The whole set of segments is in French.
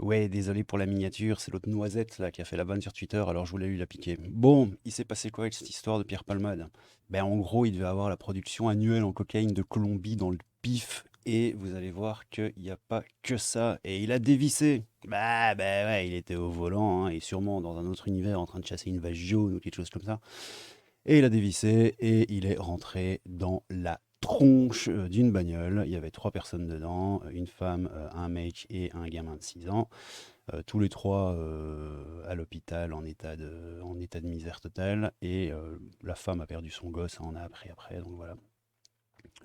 Ouais, désolé pour la miniature, c'est l'autre Noisette là qui a fait la vanne sur Twitter, alors je voulais lui la piquer. Bon, il s'est passé quoi avec cette histoire de Pierre Palmade? Ben en gros, il devait avoir la production annuelle en cocaïne de Colombie dans le pif, et vous allez voir qu'il n'y a pas que ça, et il a dévissé. Bah ouais, il était au volant, hein, et sûrement dans un autre univers en train de chasser une vache jaune ou quelque chose comme ça. Et il a dévissé et il est rentré dans la tronche d'une bagnole. Il y avait trois personnes dedans, une femme, un mec et un gamin de 6 ans. Tous les trois à l'hôpital en état de misère totale. Et la femme a perdu son gosse, on a appris après, donc voilà.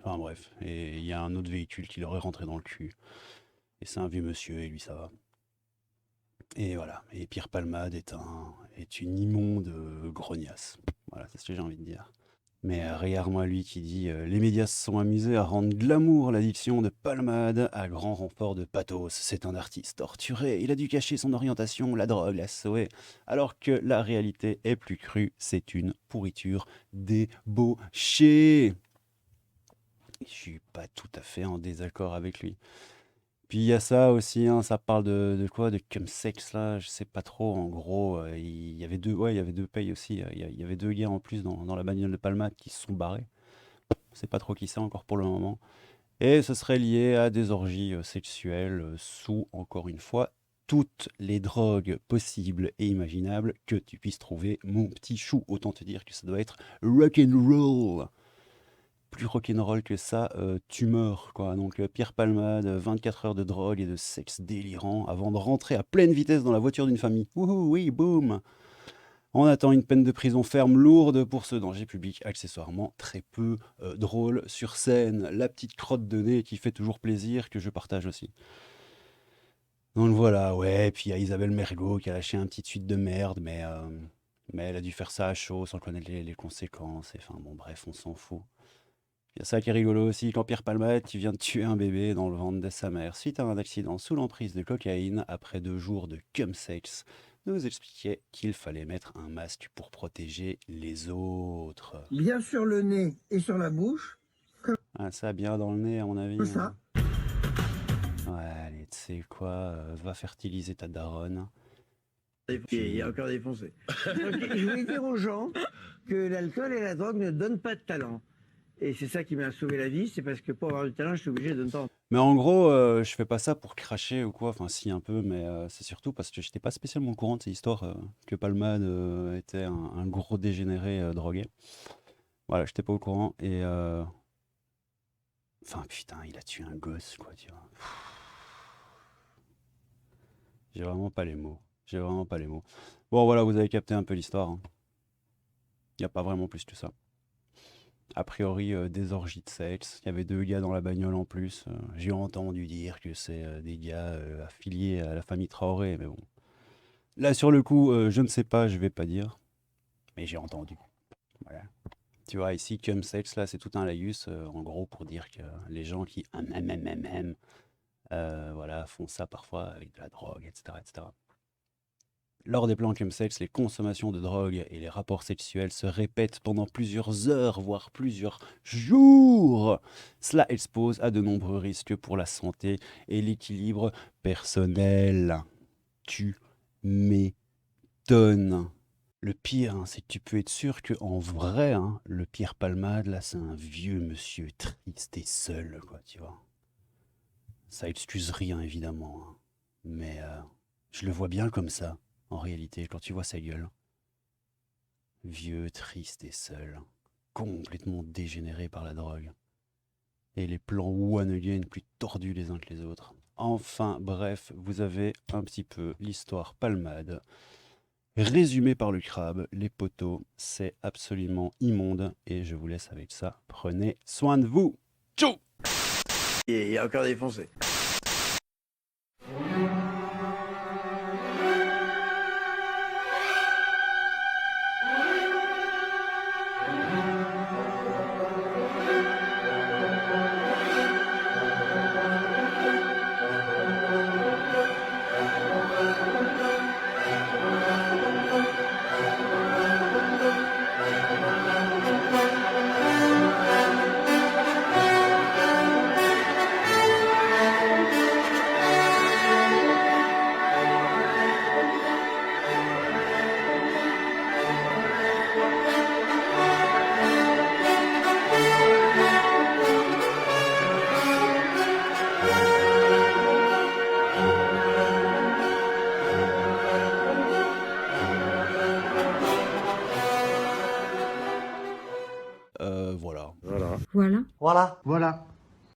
Enfin bref, et il y a un autre véhicule qui l'aurait rentré dans le cul. Et c'est un vieux monsieur, et lui ça va. Et voilà, et Pierre Palmade est une immonde grognasse. Voilà, c'est ce que j'ai envie de dire. Mais regarde-moi lui qui dit les médias se sont amusés à rendre glamour l'addiction de Palmade à grand renfort de pathos. C'est un artiste torturé, il a dû cacher son orientation, la drogue l'a sauvé. Alors que la réalité est plus crue, c'est une pourriture débauchée. Je suis pas tout à fait en désaccord avec lui. Puis il y a ça aussi, hein, ça parle de quoi? De chumsex là, je sais pas trop. En gros, il y avait deux, ouais, il y avait deux payes aussi. Il y avait deux gars en plus dans la bagnole de Palmade qui se sont barrés. On sait pas trop qui c'est encore pour le moment. Et ce serait lié à des orgies sexuelles sous, encore une fois, toutes les drogues possibles et imaginables que tu puisses trouver, mon petit chou. Autant te dire que ça doit être rock'n'roll. Plus rock'n'roll que ça, tu meurs, quoi. Donc Pierre Palmade, 24 heures de drogue et de sexe délirant avant de rentrer à pleine vitesse dans la voiture d'une famille. Wouhou, oui, boum. On attend une peine de prison ferme lourde pour ce danger public, accessoirement très peu drôle sur scène. La petite crotte de nez qui fait toujours plaisir, que je partage aussi. Donc voilà, ouais, puis il y a Isabelle Mergo qui a lâché un petit tweet de merde, mais elle a dû faire ça à chaud sans connaître les conséquences. Et enfin bon, bref, on s'en fout. Il y a ça qui est rigolo aussi, quand Pierre Palmade qui vient de tuer un bébé dans le ventre de sa mère suite à un accident sous l'emprise de cocaïne après 2 jours de cumsex, nous expliquait qu'il fallait mettre un masque pour protéger les autres. Bien sur le nez et sur la bouche, Ah, ça, bien dans le nez, à mon avis, comme hein. ça. Ouais, allez, tu sais quoi, va fertiliser ta daronne. Et puis, il est encore défoncé. Donc, je voulais dire aux gens que l'alcool et la drogue ne donnent pas de talent. Et c'est ça qui m'a sauvé la vie, c'est parce que pour avoir du talent, je suis obligé de ne pas. Mais en gros, je fais pas ça pour cracher ou quoi, enfin si un peu, mais c'est surtout parce que j'étais pas spécialement au courant de ces histoires que Palmade était un gros dégénéré drogué. Voilà, j'étais pas au courant et enfin putain, il a tué un gosse quoi, tu vois. J'ai vraiment pas les mots. J'ai vraiment pas les mots. Bon voilà, vous avez capté un peu l'histoire, hein. Y a pas vraiment plus que ça. A priori, des orgies de sexe. Il y avait deux gars dans la bagnole en plus. J'ai entendu dire que c'est des gars affiliés à la famille Traoré, mais bon. Là, sur le coup, je ne sais pas, je vais pas dire, mais j'ai entendu. Voilà. Tu vois, ici, cum sex, là, c'est tout un laïus, en gros, pour dire que les gens qui voilà, font ça parfois avec de la drogue, etc., etc. Lors des plans chemsex, les consommations de drogue et les rapports sexuels se répètent pendant plusieurs heures, voire plusieurs jours. Cela expose à de nombreux risques pour la santé et l'équilibre personnel. Tu m'étonnes. Le pire, hein, c'est que tu peux être sûr que en vrai, hein, le Pierre Palmade, là, c'est un vieux monsieur triste et seul, quoi, tu vois. Ça excuse rien, évidemment, hein. Mais je le vois bien comme ça, en réalité, quand tu vois sa gueule. Vieux, triste et seul, complètement dégénéré par la drogue. Et les plans one again plus tordus les uns que les autres. Enfin, bref, vous avez un petit peu l'histoire Palmade. Résumé par le crabe, les poteaux, c'est absolument immonde. Et je vous laisse avec ça. Prenez soin de vous. Tchou! Et il est encore défoncé. Voilà. Voilà. Voilà. Voilà. Voilà.